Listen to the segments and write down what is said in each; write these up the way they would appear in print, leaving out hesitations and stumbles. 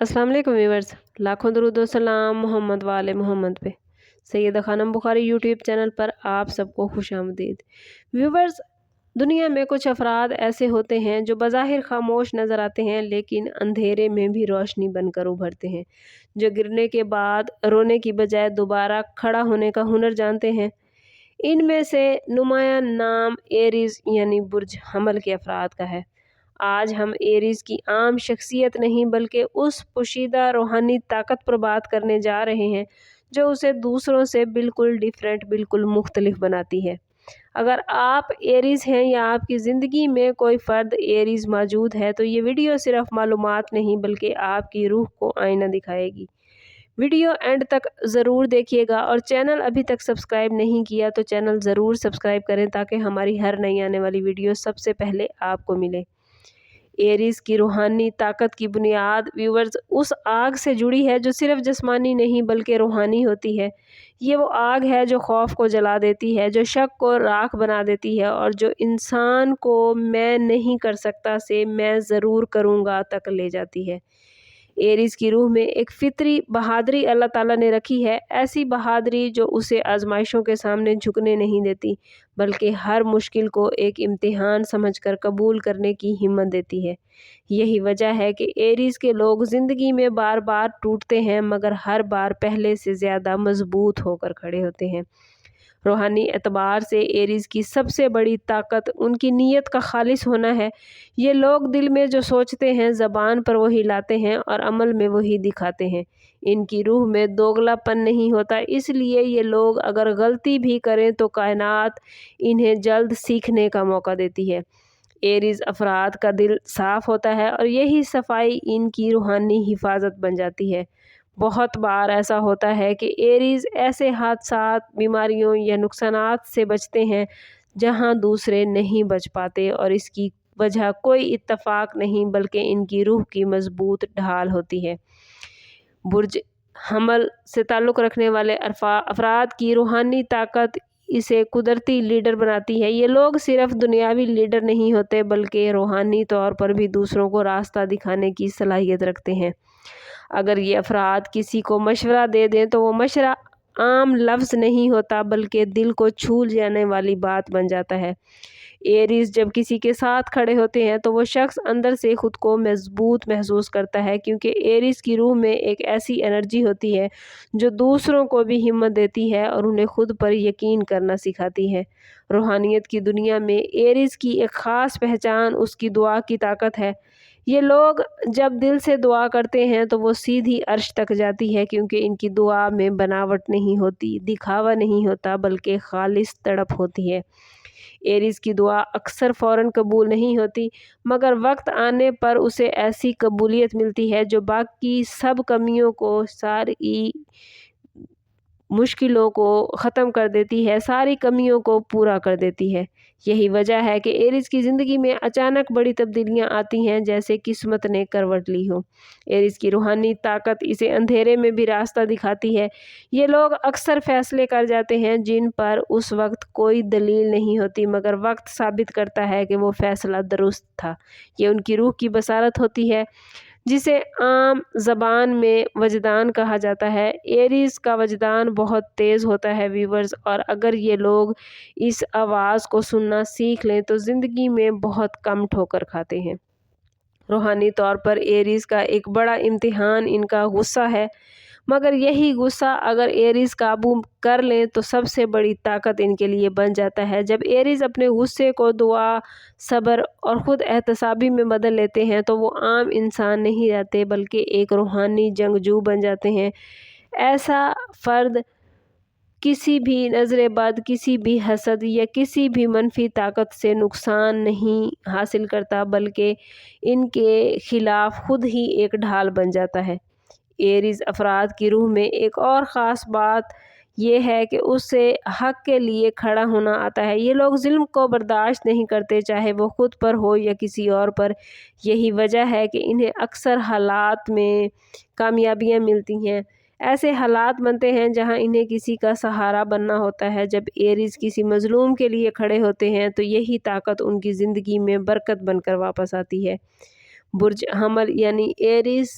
अस्सलाम वालेकुम व्यूवर्स, लाखों दरूद व सलाम मोहम्मद वाले मोहम्मद पे। सैयदा खानम बुखारी यूट्यूब चैनल पर आप सबको खुशामदीद। व्यूवर्स, दुनिया में कुछ अफराद ऐसे होते हैं जो बज़ाहिर खामोश नज़र आते हैं लेकिन अंधेरे में भी रोशनी बनकर उभरते हैं, जो गिरने के बाद रोने की बजाय दोबारा खड़ा होने का हुनर जानते हैं। इनमें से नुमायां नाम एरीज यानी बुर्ज हमल के अफराद का है। आज हम एरीज की आम शख्सियत नहीं बल्कि उस पोशीदा रूहानी ताकत पर बात करने जा रहे हैं जो उसे दूसरों से बिल्कुल डिफरेंट, बिल्कुल मुख्तलिफ बनाती है। अगर आप एरीज हैं या आपकी ज़िंदगी में कोई फ़र्द एरीज मौजूद है तो ये वीडियो सिर्फ मालूमात नहीं बल्कि आपकी रूह को आईना दिखाएगी। वीडियो एंड तक ज़रूर देखिएगा और चैनल अभी तक सब्सक्राइब नहीं किया तो चैनल ज़रूर सब्सक्राइब करें ताकि हमारी हर नई आने वाली वीडियो सबसे पहले आपको मिले। एरीज की रूहानी ताकत की बुनियाद व्यूवर्स उस आग से जुड़ी है जो सिर्फ जिस्मानी नहीं बल्कि रूहानी होती है। ये वो आग है जो खौफ को जला देती है, जो शक को राख बना देती है और जो इंसान को मैं नहीं कर सकता से मैं ज़रूर करूँगा तक ले जाती है। एरीज की रूह में एक फितरी बहादुरी अल्लाह ताला ने रखी है, ऐसी बहादुरी जो उसे आजमाइशों के सामने झुकने नहीं देती बल्कि हर मुश्किल को एक इम्तिहान समझकर कबूल करने की हिम्मत देती है। यही वजह है कि एरीज के लोग ज़िंदगी में बार बार टूटते हैं मगर हर बार पहले से ज़्यादा मजबूत होकर खड़े होते हैं। रूहानी एतबार से एरीज की सबसे बड़ी ताकत उनकी नीयत का खालिस होना है। ये लोग दिल में जो सोचते हैं ज़बान पर वही लाते हैं और अमल में वही दिखाते हैं। इनकी रूह में दोगलापन नहीं होता, इसलिए ये लोग अगर गलती भी करें तो कायनात इन्हें जल्द सीखने का मौका देती है। एरीज अफराद का दिल साफ़ होता है और यही सफाई इनकी रूहानी हिफाजत बन जाती है। बहुत बार ऐसा होता है कि एरीज ऐसे हादसात, बीमारियों या नुकसानात से बचते हैं जहां दूसरे नहीं बच पाते और इसकी वजह कोई इत्तेफाक नहीं बल्कि इनकी रूह की मजबूत ढाल होती है। बुर्ज हमल से ताल्लुक़ रखने वाले अफराद की रूहानी ताकत इसे कुदरती लीडर बनाती है। ये लोग सिर्फ दुनियावी लीडर नहीं होते बल्कि रूहानी तौर पर भी दूसरों को रास्ता दिखाने की सलाहियत रखते हैं। अगर ये अफराद किसी को मशवरा दे दें तो वो मशवरा आम लफ्ज़ नहीं होता बल्कि दिल को छू जाने वाली बात बन जाता है। एरीज जब किसी के साथ खड़े होते हैं तो वो शख्स अंदर से ख़ुद को मजबूत महसूस करता है क्योंकि एरीज की रूह में एक ऐसी एनर्जी होती है जो दूसरों को भी हिम्मत देती है और उन्हें खुद पर यकीन करना सिखाती है। रूहानियत की दुनिया में एरीज की एक ख़ास पहचान उसकी दुआ की ताकत है। ये लोग जब दिल से दुआ करते हैं तो वो सीधी अर्श तक जाती है क्योंकि इनकी दुआ में बनावट नहीं होती, दिखावा नहीं होता बल्कि खालिस तड़प होती है। एरीज की दुआ अक्सर फ़ौरन कबूल नहीं होती मगर वक्त आने पर उसे ऐसी कबूलियत मिलती है जो बाकी सब कमियों को, सारी मुश्किलों को ख़त्म कर देती है, सारी कमियों को पूरा कर देती है। यही वजह है कि एरीज की ज़िंदगी में अचानक बड़ी तब्दीलियां आती हैं जैसे किस्मत ने करवट ली हो। एरीज की रूहानी ताकत इसे अंधेरे में भी रास्ता दिखाती है। ये लोग अक्सर फ़ैसले कर जाते हैं जिन पर उस वक्त कोई दलील नहीं होती मगर वक्त साबित करता है कि वो फ़ैसला दुरुस्त था। ये उनकी रूह की बसारत होती है जिसे आम ज़बान में वजदान कहा जाता है। एरीज का वजदान बहुत तेज़ होता है व्यूवर्स, और अगर ये लोग इस आवाज़ को सुनना सीख लें तो ज़िंदगी में बहुत कम ठोकर खाते हैं। रूहानी तौर पर एरीज का एक बड़ा इम्तिहान इनका गुस्सा है, मगर यही गुस्सा अगर एरीज काबू कर लें तो सबसे बड़ी ताकत इनके लिए बन जाता है। जब एरीज अपने गुस्से को दुआ, सब्र और ख़ुद एहतसाबी में बदल लेते हैं तो वो आम इंसान नहीं रहते बल्कि एक रूहानी जंगजू बन जाते हैं। ऐसा फ़र्द किसी भी नज़र बद, किसी भी हसद या किसी भी मनफी ताकत से नुकसान नहीं हासिल करता बल्कि इनके ख़िलाफ़ खुद ही एक ढाल बन जाता है। एरीज अफराद की रूह में एक और ख़ास बात यह है कि उससे हक़ के लिए खड़ा होना आता है। ये लोग ज़ुल्म को बर्दाश्त नहीं करते, चाहे वो ख़ुद पर हो या किसी और पर। यही वजह है कि इन्हें अक्सर हालात में कामयाबियाँ मिलती हैं। ऐसे हालात बनते हैं जहां इन्हें किसी का सहारा बनना होता है। जब एरीज किसी मज़लूम के लिए खड़े होते हैं तो यही ताकत उनकी ज़िंदगी में बरकत बनकर वापस आती है। बुर्ज हमल यानी एरीज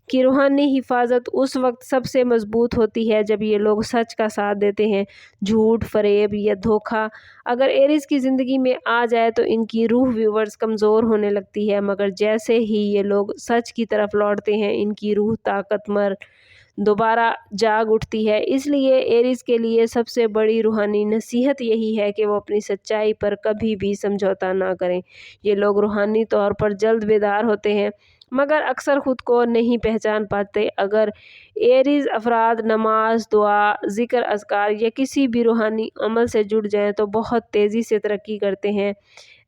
की रूहानी हिफाजत उस वक्त सबसे मजबूत होती है जब ये लोग सच का साथ देते हैं। झूठ, फरेब या धोखा अगर एरीज की ज़िंदगी में आ जाए तो इनकी रूह व्यूवर्स कमज़ोर होने लगती है, मगर जैसे ही ये लोग सच की तरफ लौटते हैं इनकी रूह ताकतवर दोबारा जाग उठती है। इसलिए एरीज के लिए सबसे बड़ी रूहानी नसीहत यही है कि वो अपनी सच्चाई पर कभी भी समझौता ना करें। ये लोग रूहानी तौर पर जल्द बेदार होते हैं मगर अक्सर ख़ुद को नहीं पहचान पाते। अगर एरीज अफराद नमाज, दुआ, ज़िक्र, अज़कार या किसी भी रूहानी अमल से जुड़ जाएं तो बहुत तेज़ी से तरक्की करते हैं।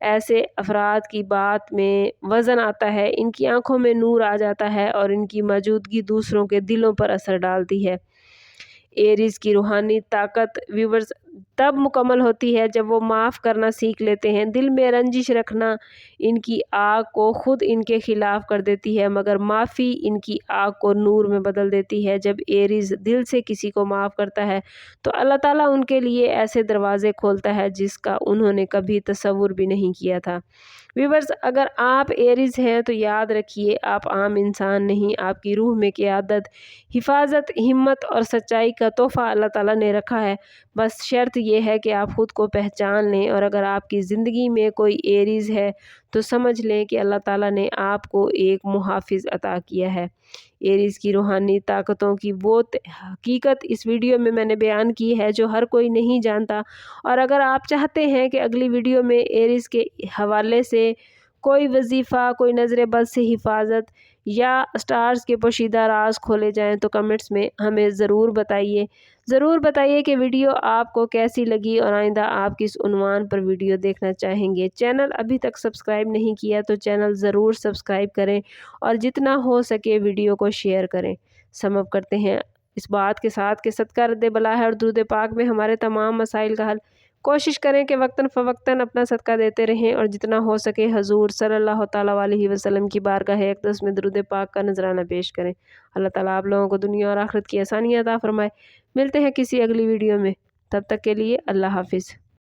ऐसे अफराद की बात में वज़न आता है, इनकी आंखों में नूर आ जाता है और इनकी मौजूदगी दूसरों के दिलों पर असर डालती है। एरीज की रूहानी ताकत व्यूवर्स तब मुकम्मल होती है जब वो माफ़ करना सीख लेते हैं। दिल में रंजिश रखना इनकी आग को खुद इनके ख़िलाफ़ कर देती है, मगर माफ़ी इनकी आग को नूर में बदल देती है। जब एरीज दिल से किसी को माफ़ करता है तो अल्लाह ताला उनके लिए ऐसे दरवाज़े खोलता है जिसका उन्होंने कभी तसव्वुर भी नहीं किया था। व्यूवर्स, अगर आप एरीज हैं तो याद रखिए आप आम इंसान नहीं, आपकी रूह में क़ियादत, हिफाजत, हिम्मत और सच्चाई का तोहफ़ा अल्लाह ताला ने रखा है। बस शर्त ये है कि आप ख़ुद को पहचान लें, और अगर आपकी ज़िंदगी में कोई एरीज है तो समझ लें कि अल्लाह ताला ने आपको एक मुहाफ़िज़ अता किया है। एरीज की रूहानी ताकतों की वो हकीकत इस वीडियो में मैंने बयान की है जो हर कोई नहीं जानता। और अगर आप चाहते हैं कि अगली वीडियो में एरीज के हवाले से कोई वजीफ़ा, कोई नज़र बद से हिफाजत या स्टार्स के पोशीदा राज खोले जाएं तो कमेंट्स में हमें ज़रूर बताइए कि वीडियो आपको कैसी लगी और आइंदा आप किस उन्वान पर वीडियो देखना चाहेंगे। चैनल अभी तक सब्सक्राइब नहीं किया तो चैनल ज़रूर सब्सक्राइब करें और जितना हो सके वीडियो को शेयर करें। समअप करते हैं इस बात के साथ कि सदका रद्द बला है और दुरूद पाक में हमारे तमाम मसाइल का हल। कोशिश करें कि वक्तन फ़वक्तन अपना सदका देते रहें और जितना हो सके हजूर सल्लल्लाहु ताला अलैहि वसल्लम की बारगाह अक़दस में दुरूद पाक का नजराना पेश करें। अल्लाह ताला आप लोगों को दुनिया और आखिरत की आसानियाँ अता फरमाए। मिलते हैं किसी अगली वीडियो में, तब तक के लिए अल्लाह हाफिज़।